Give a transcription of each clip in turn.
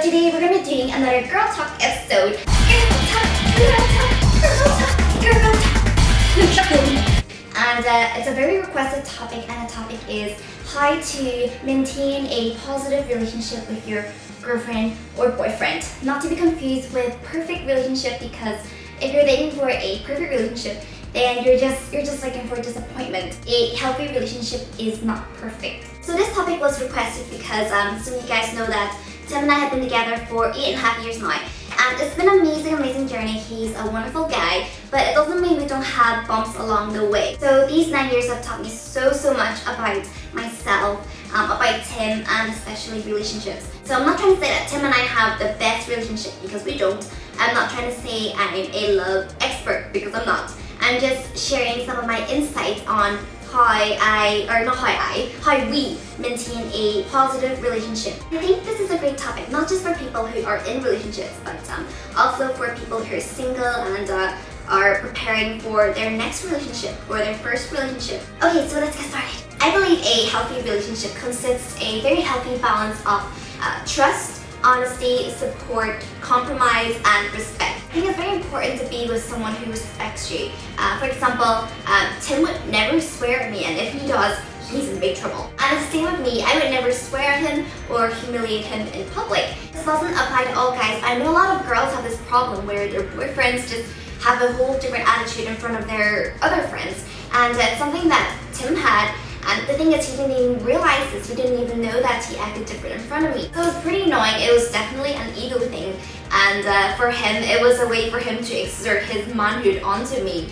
So today we're gonna be doing another girl talk episode. Girl talk, girl talk, girl talk, girl talk. And it's a very requested topic, and the topic is how to maintain a positive relationship with your girlfriend or boyfriend. Not to be confused with perfect relationship, because if you're looking for a perfect relationship, then you're just looking for disappointment. A healthy relationship is not perfect. So this topic was requested because some of you guys know that Tim and I have been together for 8.5 years now. And it's been an amazing journey. He's a wonderful guy, but it doesn't mean we don't have bumps along the way. So these 9 years have taught me so much about myself, about Tim, and especially relationships. So I'm not trying to say that Tim and I have the best relationship, because we don't. I'm not trying to say I'm a love expert, because I'm not. I'm just sharing some of my insights on how we maintain a positive relationship. I think this is a great topic, not just for people who are in relationships, but also for people who are single and are preparing for their next relationship or their first relationship. Okay, so let's get started. I believe a healthy relationship consists a very healthy balance of trust, honesty, support, compromise, and respect. I think it's very important to be with someone who respects you. For example, Tim would never swear at me, and if he does, he's in big trouble. And it's the same with me. I would never swear at him or humiliate him in public. This doesn't apply to all guys. I know a lot of girls have this problem where their boyfriends just have a whole different attitude in front of their other friends. And it's something that Tim had. And the thing is, he didn't even realize this. He didn't even know that he acted different in front of me. So it was pretty annoying. It was definitely an ego thing. And for him, it was a way for him to exert his manhood onto me,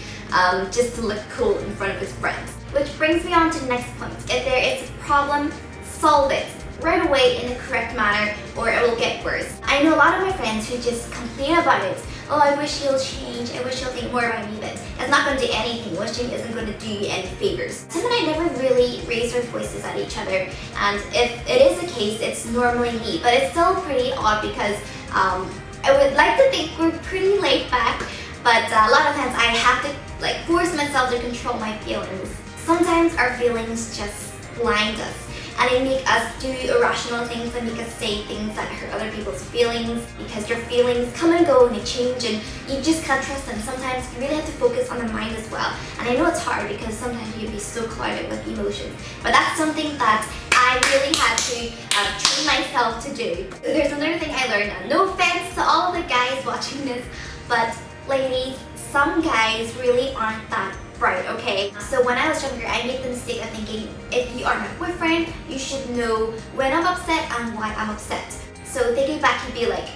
just to look cool in front of his friends. Which brings me on to the next point. If there is a problem, solve it right away in the correct manner, or it will get worse. I know a lot of my friends who just complain about it. Oh, I wish he'll change, I wish he'll think more about me, but it's not going to do anything. Wishing isn't going to do you any favors. Tim and I never really raised our voices at each other, and if it is the case, it's normally me. But it's still pretty odd, because I would like to think we're pretty laid back, but a lot of times I have to force myself to control my feelings. Sometimes our feelings just blind us, and they make us do irrational things and make us say things that hurt other people's feelings, because your feelings come and go and they change, and you just can't trust them. Sometimes you really have to focus on the mind as well. And I know it's hard, because sometimes you can be so clouded with emotions, but that's something that I really had to train myself to do. There's another thing I learned, and no offense to all of the guys watching this, but ladies, some guys really aren't that bright, okay? So when I was younger, I made the mistake of thinking, if you are my boyfriend, you should know when I'm upset and why I'm upset. So thinking back, he'd be like,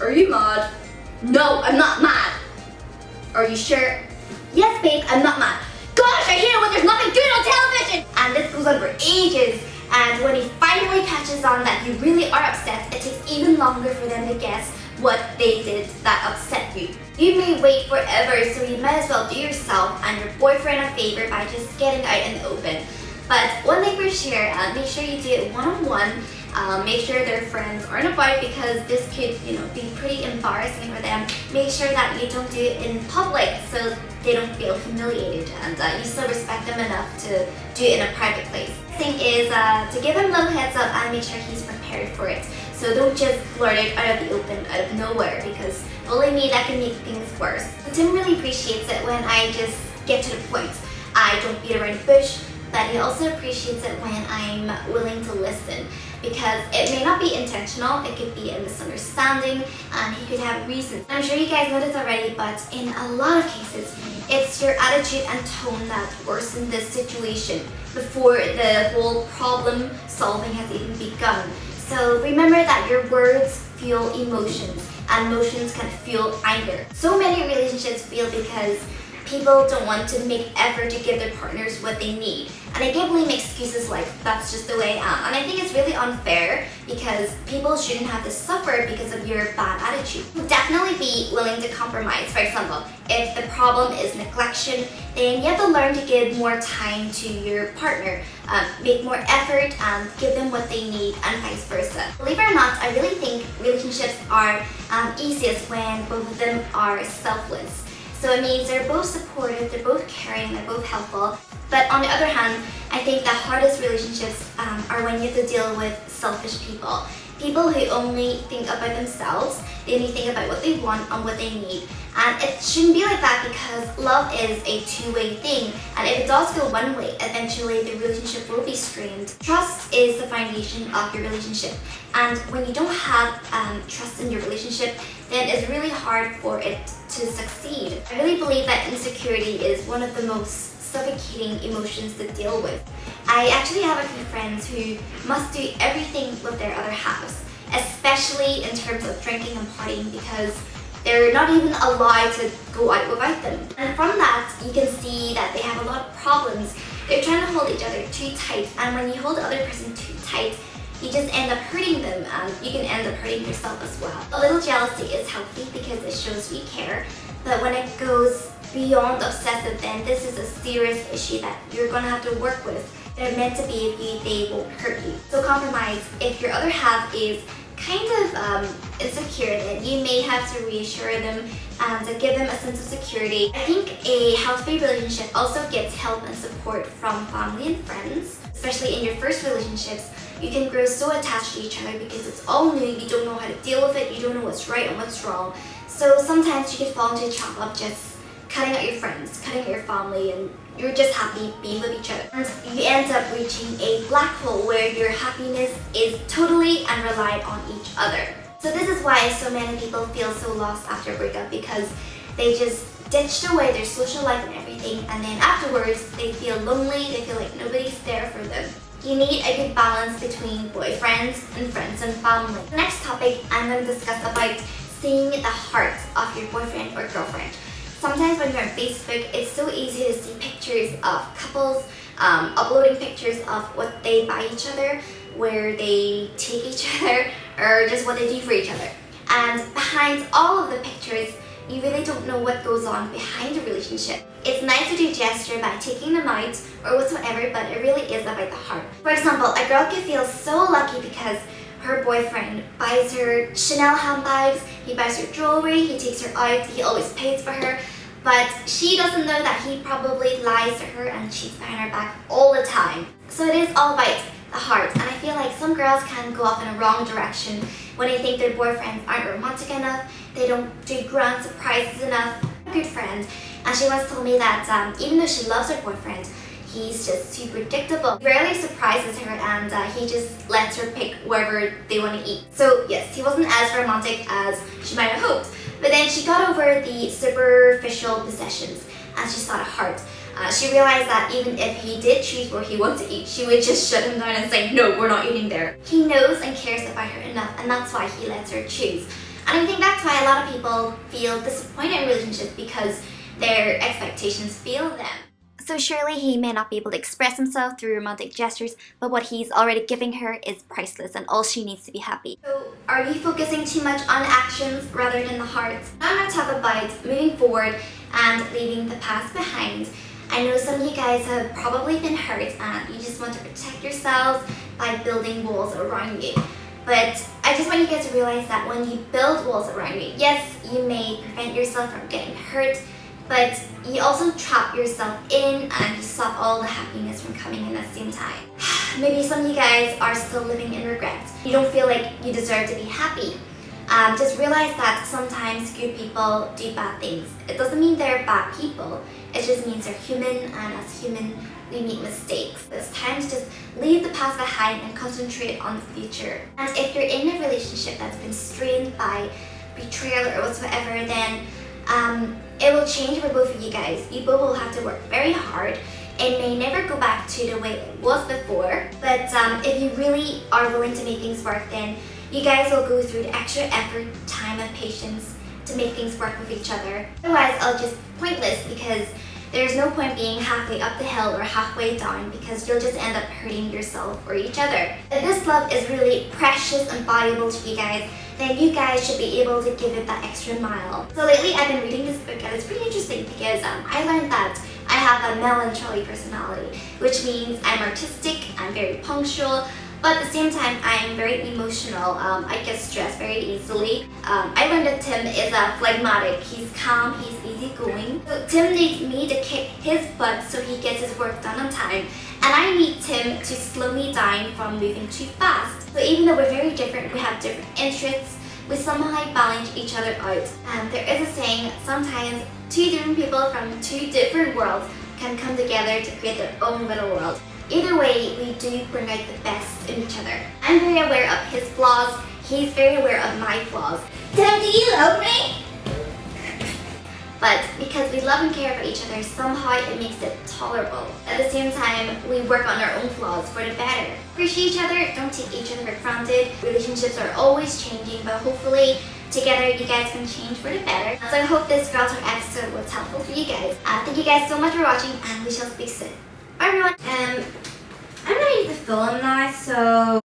are you mad? No, I'm not mad. Are you sure? Yes, babe, I'm not mad. Gosh, I hate it when there's nothing good on television! And this goes on for ages. And when he finally catches on that you really are upset, it takes even longer for them to guess what they did that upset you. You may wait forever, so you might as well do yourself and your boyfriend a favor by just getting out in the open. But one thing for sure, make sure you do it one-on-one. Make sure their friends aren't about, because this could, be pretty embarrassing for them. Make sure that you don't do it in public, so they don't feel humiliated, and you still respect them enough to do it in a private place. The thing is to give him a little heads up and make sure he's prepared for it. So don't just blurt it out of the open, out of nowhere, because only that can make things worse. Tim really appreciates it when I just get to the point. I don't beat around the bush, but he also appreciates it when I'm willing to listen, because it may not be intentional, it could be a misunderstanding, and he could have reasons. I'm sure you guys know this already, but in a lot of cases, it's your attitude and tone that worsen this situation before the whole problem solving has even begun. So remember that your words fuel emotions, and emotions can fuel anger. So many relationships fail because people don't want to make effort to give their partners what they need. And they give lame excuses like, that's just the way I am. And I think it's really unfair, because people shouldn't have to suffer because of your bad attitude. Definitely be willing to compromise. For example, if the problem is neglection, then you have to learn to give more time to your partner, make more effort and give them what they need, and vice versa. Believe it or not, I really think relationships are easiest when both of them are selfless. So it means they're both supportive, they're both caring, they're both helpful. But on the other hand, I think the hardest relationships are when you have to deal with selfish people. People who only think about themselves, they only think about what they want and what they need. And it shouldn't be like that because love is a two-way thing. And if it does go one way, eventually the relationship will be strained. Trust is the foundation of your relationship. And when you don't have trust in your relationship, then it's really hard for it to succeed. I really believe that insecurity is one of the most suffocating emotions to deal with. I actually have a few friends who must do everything with their other halves, especially in terms of drinking and partying, because they're not even allowed to go out without them. And from that, you can see that they have a lot of problems. They're trying to hold each other too tight, and when you hold the other person too tight, you just end up hurting them, and you can end up hurting yourself as well. A little jealousy is healthy because it shows you care, but when it goes beyond obsessive, then this is a serious issue that you're gonna have to work with. They're meant to be with you, they won't hurt you. So compromise. If your other half is kind of insecure, then you may have to reassure them and give them a sense of security. I think a healthy relationship also gets help and support from family and friends, especially in your first relationships. You can grow so attached to each other because it's all new, you don't know how to deal with it, you don't know what's right and what's wrong. So sometimes you can fall into a trap of just cutting out your friends, cutting out your family, and you're just happy being with each other. And you end up reaching a black hole where your happiness is totally and reliant on each other. So this is why so many people feel so lost after a breakup, because they just ditched away their social life and everything, and then afterwards they feel lonely, they feel like nobody's there for them. You need a good balance between boyfriends and friends and family. The next topic I'm going to discuss about seeing the heart of your boyfriend or girlfriend. Sometimes when you're on Facebook, it's so easy to see pictures of couples uploading pictures of what they buy each other, where they take each other, or just what they do for each other. And behind all of the pictures, you really don't know what goes on behind a relationship. It's nice to do gesture by taking them out or whatsoever, but it really is about the heart. For example, a girl can feel so lucky because her boyfriend buys her Chanel handbags, he buys her jewelry, he takes her out, he always pays for her, but she doesn't know that he probably lies to her and cheats behind her back all the time. So it is all about the heart, and I feel like some girls can go off in a wrong direction when they think their boyfriends aren't romantic enough, they don't do grand surprises enough. A good friend, and she once told me that even though she loves her boyfriend, he's just too predictable. He rarely surprises her, and he just lets her pick wherever they want to eat. So yes, he wasn't as romantic as she might have hoped, but then she got over the superficial possessions and she saw the heart. She realized that even if he did choose where he wants to eat, she would just shut him down and say, no, we're not eating there. He knows and cares about her enough, and that's why he lets her choose. And I think that's why a lot of people feel disappointed in relationships, because their expectations fail them. So surely he may not be able to express himself through romantic gestures, but what he's already giving her is priceless, and all she needs to be happy. So are you focusing too much on actions rather than the heart? I'm going to talk about moving forward and leaving the past behind. I know some of you guys have probably been hurt and you just want to protect yourselves by building walls around you. But I just want you guys to realize that when you build walls around you, yes, you may prevent yourself from getting hurt, but you also trap yourself in and you stop all the happiness from coming in at the same time. Maybe some of you guys are still living in regret. You don't feel like you deserve to be happy. Just realize that sometimes good people do bad things. It doesn't mean they're bad people. It just means they're human, and as human, we make mistakes. It's time to just leave the past behind and concentrate on the future. And if you're in a relationship that's been strained by betrayal or whatsoever, then it will change for both of you guys. You both will have to work very hard. It may never go back to the way it was before, but if you really are willing to make things work, then you guys will go through the extra effort, time, and patience to make things work with each other. Otherwise, it's just pointless, because there's no point being halfway up the hill or halfway down, because you'll just end up hurting yourself or each other. If this love is really precious and valuable to you guys, then you guys should be able to give it that extra mile. So lately I've been reading this book, and it's pretty interesting because I learned that I have a melancholy personality, which means I'm artistic, I'm very punctual, but at the same time, I'm very emotional. I get stressed very easily. I learned that Tim is phlegmatic. He's calm, he's easygoing. So Tim needs me to kick his butt so he gets his work done on time. And I need Tim to slow me down from moving too fast. So even though we're very different, we have different interests, we somehow balance each other out. And there is a saying, sometimes two different people from two different worlds can come together to create their own little world. Either way, we do bring out the best in each other. I'm very aware of his flaws, he's very aware of my flaws. Tim, do you love me? But because we love and care about each other, somehow it makes it tolerable. At the same time, we work on our own flaws for the better. Appreciate each other, don't take each other for granted. Relationships are always changing, but hopefully together you guys can change for the better. So I hope this Girl Talk episode was helpful for you guys. Thank you guys so much for watching, and we shall speak soon. Bye everyone. I'm ready to film now, so